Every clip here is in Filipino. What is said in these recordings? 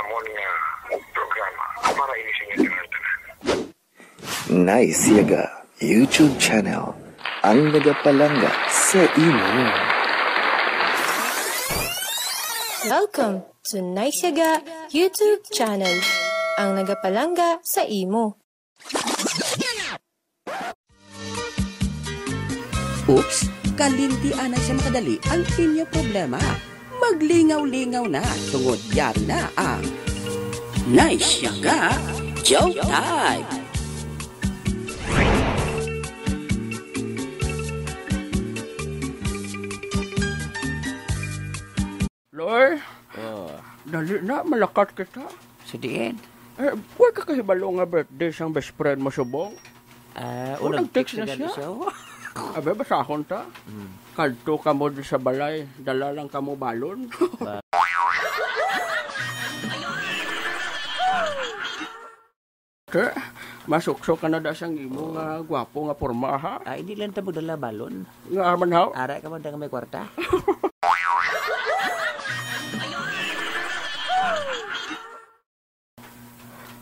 namon nga programa para ini sa inyo tanan. Nice Yaga YouTube channel ang nagapalanga sa imo. Welcome to Nice Yaga YouTube channel ang nagapalanga sa imo. Oops, kalintian na siya makadali ang inyong problema. Maglingaw-lingaw na tungod yari na ang Nice Yaga Joke Time! Loy, dali na, malakat kita. Sidiin. Huwag ka kahibalo nga birthday siyang best friend mo subong. Unang text na siya. Abe, basahon ta. Kalto ka mo sa balay, dala lang ka mo balon. Masuksok ka na da siyang imo nga gwapo nga porma ha. Hindi lang tamo dala balon. Nga arman ha? Ara ka man da nga may kwarta.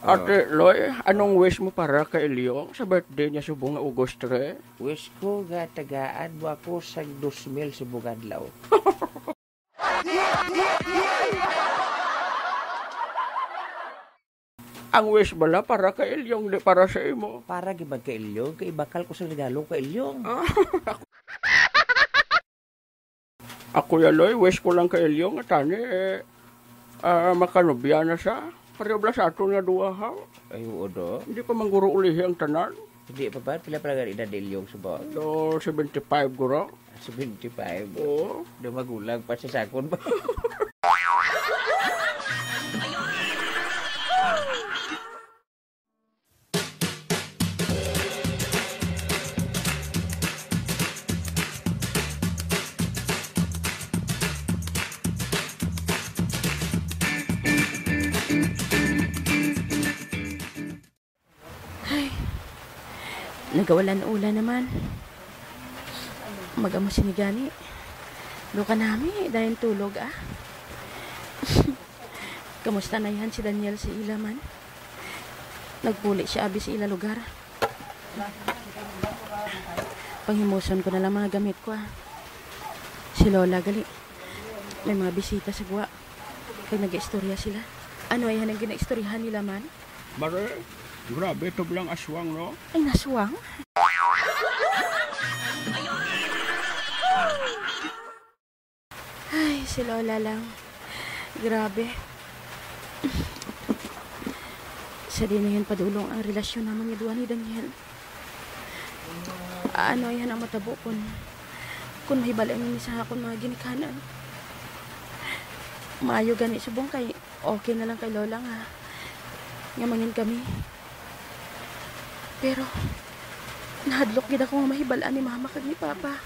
Ate Loy, anong wish mo para kayElyong sa birthday niya subong nga August 3? Wish ko nga tagaan mo ako sa 2,000 sa Bugadlaw. Ang wish bala para kayElyong, di para sa imo. Para gibag kayElyong, kay bakal ko sa regalo kayElyong. Ako ya Loy, wish ko lang kayElyong at tani makanubya na siya. Pareho sa ato nga duha ha. Ay, do. Hindi pa mangguro ulihi ang tanan. Hindi pa ba? Pila pala edadElyong sa ba? Do 75 guro. 75. Oo. Do magulang pa sa sakon ba? Nagawalan ulan naman. Magamo sinigani. Luka nami, dahil tulog Kamusta na yan si Daniel si ila man? Nagpuli siya abi si ila lugar. Panghimuson ko na lang mga gamit ko Si Lola gali. May mga bisita sa guwa. Pag nag-istorya sila. Ano ay ang gina-istoryahan nila man? Mare, grabe ito bilang aswang no? Ay naswang? Ay, si Lola lang. Grabe. Sa din na yan padulong ang relasyon naman ni Duan ni Daniel. Ano yan ang matabo kung mahibalay mo sa akong mga ginikanan. Maayo gani subong kay okay na lang kay Lola nga. Ngamangin kami. Pero nahadlok gid ako nga mahibalaan ni Mama kag ni Papa.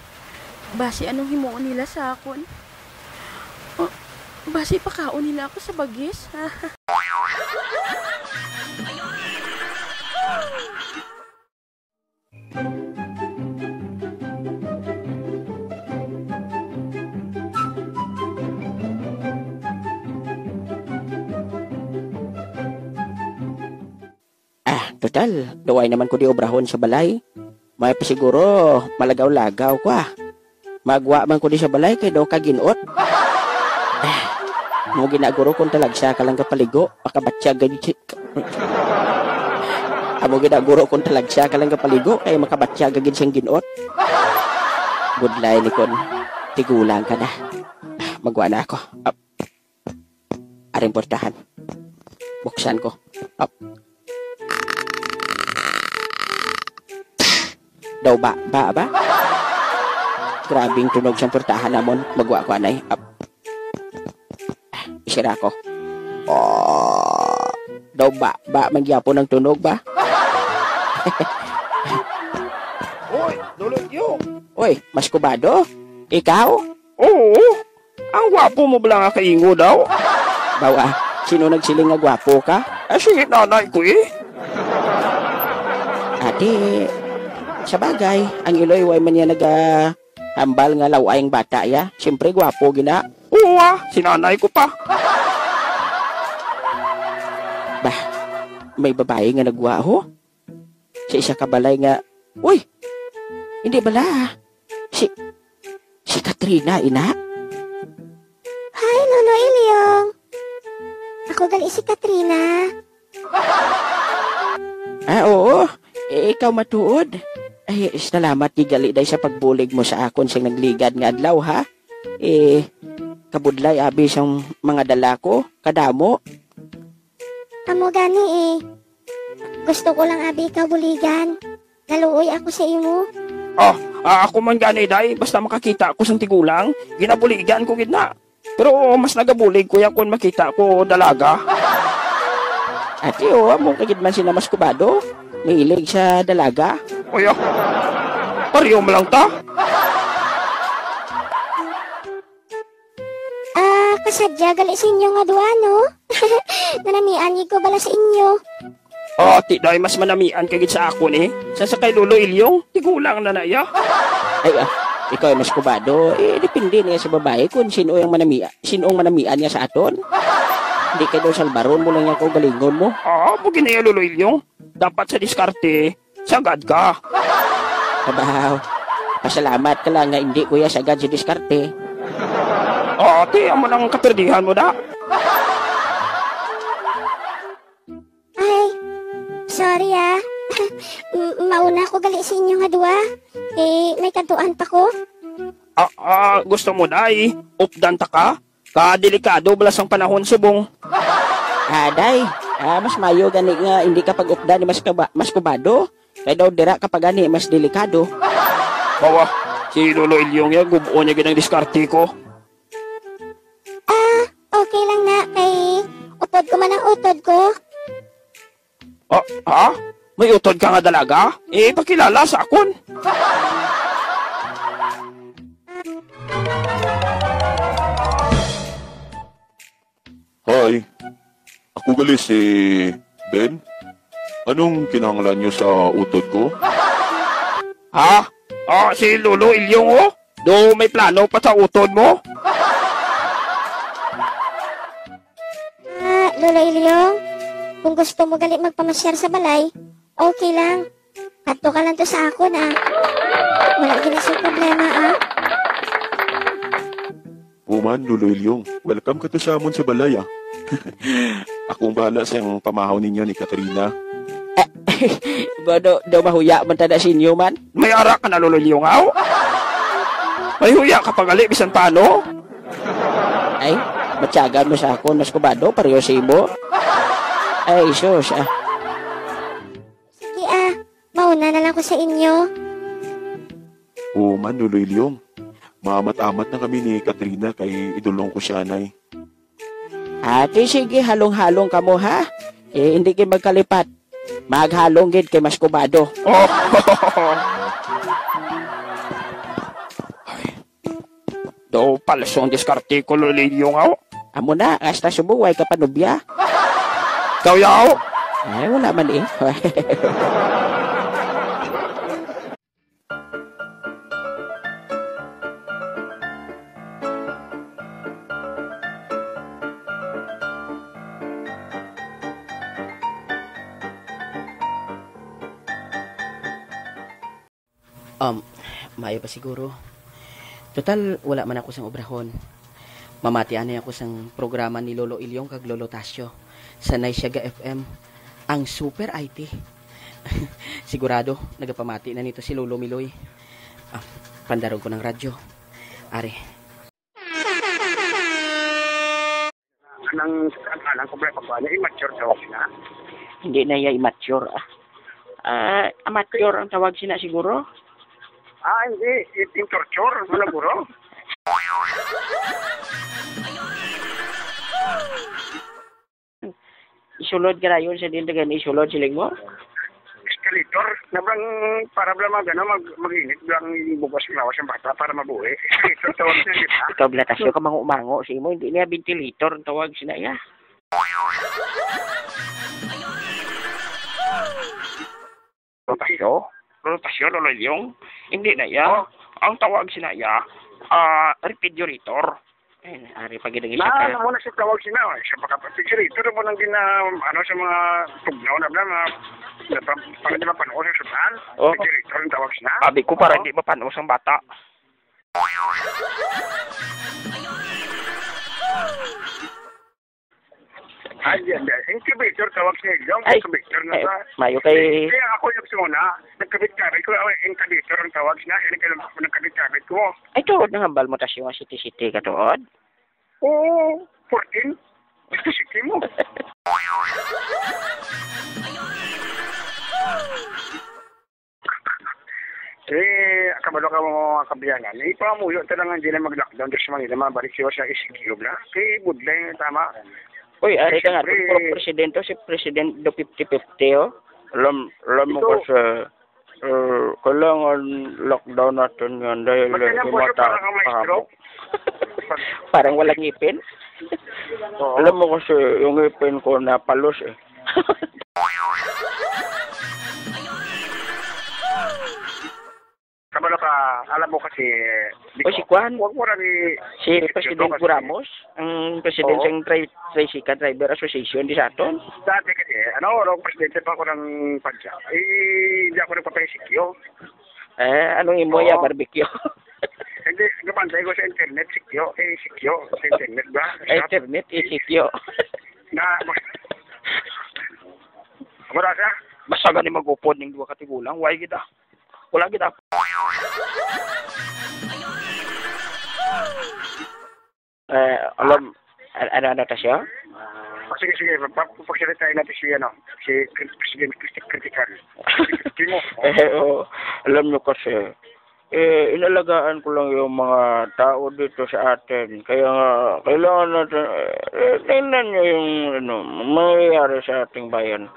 Base anong himuon nila sa akon? Base pakaon nila ako sa bagis. Total, duway naman ko di obrahon sa balay. May pasiguro, malagaw-lagaw ko Magwa man ko di sa balay kay daw kaginot. Mo ginaguro kung talagsa ka lang kapaligo, makabatya gani. Amo ginaguro kung talagsa ka lang kapaligo, kay makabatya gagid siyang ginot. Good line ni kon. Tigulang ka na. Magwa na ako. Aring portahan. Buksan ko. Daw ba? Grabing tunog siyang portahan namon. Magwa ko anay. Isira ko. Daw ba? Magyapon ng tunog ba? Oy, dulot yo. Oy, mas kubado? Ikaw? Oo. Ang gwapo mo bala nga kaingo daw. Bawa, sino nagsiling nga gwapo ka? Si nanay ko Ate, sa bagay, ang iloy way man niya hambal nga lawayang bata ya. Siyempre gwapo gina. Oo si nanay ko pa. Bah, may babae nga nagwa ho. Sa isa ka balay nga, uy, hindi bala. Si Katrina, ina. Hi, Lolo Ilyong. Ako gali si Katrina. Oo. Ikaw matuod. Ay, salamat di gali day sa pagbulig mo sa akon siyang nagligad nga adlaw, ha? Kabudlay abi siyang mga dala ko, kadamo. Amo gani Gusto ko lang abi ikaw buligan. Naluoy ako sa imo. Ako man gani day, basta makakita ko sang tigulang, ginabuligan ko gid na. Pero mas nagabulig ko yan kung makita ko dalaga. Ate, among kagid man si Namas Kubado. Mahilig sa dalaga. Kuya, pariyo mo lang ta. Kasadya gali sa inyo nga duwa, no? Nanamian ko bala sa inyo. Ati, day, mas manamian kagid sa akon Sa kay Lolo Ilyong, tigulang na naya. Ay, ikaw ay mas kubado, depende niya sa babae kung sinoong manamian niya sa aton. Hindi kayo sa baron mo lang yan kung galingon mo. Bugin na yung Lolo Ilyong. Dapat sa diskarte, sagad ka. Kabaw, pasalamat ka lang nga hindi kuya sagad sa diskarte. Ate, amo nang kaperdihan mo da. Ay, sorry mauna ko gali sa inyo nga duwa. May kantuan pa ko. Gusto mo day, updan ta ka? Kadelikado balas ang panahon subong. Day, mas mayo gani nga hindi ka pag-updan ni mas kubado. Kaya daw dira kapag gani mas delikado. Bawa, si Lolo Ilyong yan, gubuo niya ginang diskarte ko. Okay lang na, kay utod ko man ang utod ko. May utod ka nga dalaga? Pakilala sa akon. Hi, ako gali si Ben. Anong kinahanglan niyo sa utod ko? Si Lolo Ilyong Do may plano pa sa utod mo? Lolo Ilyong, kung gusto mo gali magpamasyar sa balay, okay lang. Ato ka lang to sa ako na. Wala ginasong problema, Puman, Lolo Ilyong. Welcome ka to sa amon sa balay, Akong bahala sa yung pamahaw ninyo ni Katrina. Do mahuya man tada sa inyo man? May ara ka na, Lolo Ilyong, May huya ka pagali, bisan paano? Ay, matyagan mo sa ako, mas kubado, pareho sa imo. Ay, sus, Sige, mauna na lang ko sa inyo. Puman, Lolo Ilyong. Maamat-amat na kami ni Katrina kay idulong ko siya, Nay. Ate, sige, halong-halong ka mo, ha? Hindi kayo magkalipat. Maghalong gid kay mas kubado. Do palasong diskarte ko Lolo Ilyong, Amo na, hasta subuway ka panubya. Ikaw yaw? Ay, wala man Mayo pa siguro. Total, wala man ako sang obrahon. Mamatian na ako sang programa ni Lolo Ilyong kag Lolo Tasyo sa Naisyaga FM, ang Super IT. Sigurado, nagapamati na nito si Lolo Miloy. Pandarong ko ng radyo. Are. Anang problema ba niya? Immature daw sila. Hindi na iya immature. Amateur ang tawag sina siguro. Hindi. Yung torture. Ano buro? Isulod ka na yun sa dindagan. Isulod siling mo? Escalator. Nabang para bala mag-init. Bilang bukas ng lawas ng bata para mabuhi. Escalator tawag siya, di ba? Ikaw blatasyo ka mga umango. Si mo, hindi niya ventilator ang tawag sina iya. Rotasyon, Lolo Ilyong. Hindi na iya. Ang tawag sina iya, refrigerator. Ay, ari pag isa Na, ka. mo na siya tawag siya na. Siya pagka-picture mo nang ano sa mga tugnaw na bla, para di mapanood sa sudan. Oh. Picture ang tawag siya na. Sabi ko para hindi mapanos ang bata. Ay, yan. Incubator tawag siya. Yung Ay, incubator na ay, ba? mayo kay... Kaya ako yung sumuna, nagkabit-kabit ko, incubator ang tawag siya. Nagkabit-kabit ko. Ay, tuod na hambal mo tas yung city-city ka tuod. Oo, 14. Sige mo. Kabalo ka mo kabiyanan. Ipamuyo talaga hindi na mag-lockdown kasi mga balik siya sa ECQ na. Kaya budlay, tama. Uy, ari ka nga, Siyempre- presidente, si President do 50-50, oh. Alam mo Ito- kasi, kailangan lockdown natin yan dahil Magkanya po siya parang ang maestro. Parang walang ngipin. Oo. Alam mo kasi, yung ngipin ko napalos eh. Kabalo ka, alam mo kasi... O si Kwan, Huwag mo rin si President Ramos, ang president Oo. ng Tricycle Driver Association di sa aton. Dati kasi, presidente pa ako ng Padya. Hindi ako nagpapasikyo. Anong imo ya Oo. barbecue? Hindi, napantay ko sa internet, sikyo. Sikyo, sa internet ba? Internet, isikyo. Na, wala ka? Basta gani magupod ng duwa katigulang, why kita? Wala kita. Alam, ano ta siya? Sige, pagsalitahin natin si President Critical. Sige mo. Alam nyo kasi, inalagaan ko lang yung mga tao dito sa atin. Kaya nga, kailangan natin, tingnan nyo yung, mangyayari sa ating bayan.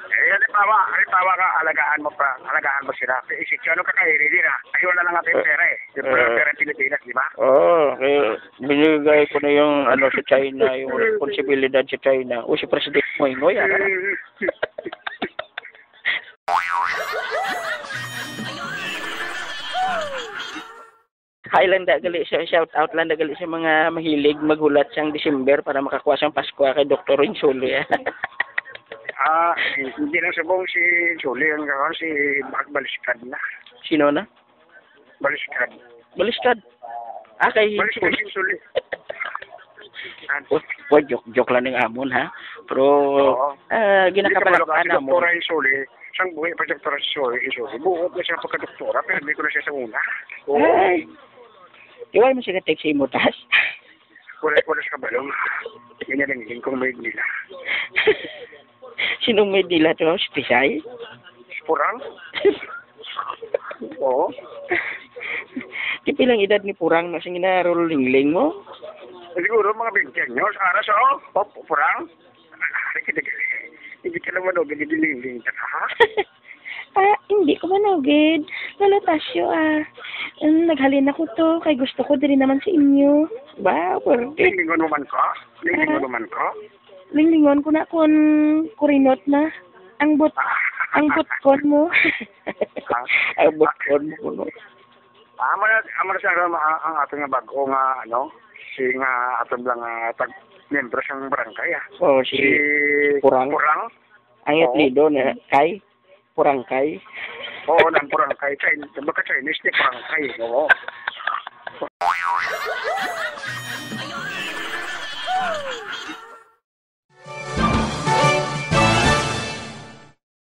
Halimbawa ka, alagaan mo sila. Isip ano ka kahiri din Ayaw na lang natin pera Siyempre, pera ng Pilipinas, di ba? Oo, kaya binigay ko na yung, sa China, yung responsibilidad sa China. O si President Moingoy, Highland gali siya, shout out lang gali sa mga mahilig maghulat siyang December para makakuha siyang Pasko kay Dr. Rinsolo. Hindi lang sabong si Julie ang gawin, si Baliskad na. Sino na? Baliskad. Baliskad. Kay Baliskad si Julie. Joke lang ng amon, ha? Pero, ginakabalaktan na mo. Doktora si Julie, siyang buhay pa doktora si Julie. Buhot na siya pagka-doktora, pero hindi ko na siya sa una. Ay! Iwala mo siya text sa imutas. Wala siya kabalong. Ganyan kung may nila. Sinong may dila to? Si Pisay? Purang? Oo. Pilang edad ni Purang na siyang ginarulingling mo? Siguro mga 20 anyos. Aras Purang? Hindi ka naman giniling ka ha? Hindi ko manugid. Nalatasyo, naghalin ako to, kay gusto ko din naman sa inyo. Ba, pwede. Linglingon naman ka? Linglingon ko na kung kurinot na. Ang butkon mo. Ang butkon mo, no? Amara siya ang ating nga bago nga, si nga ating lang tag-membro siyang barangay, Oh, si Purang. Ang apelido na Kay. Purangkay. Oo, ng Purangkay. Baka Chinese ni Purangkay. Oo.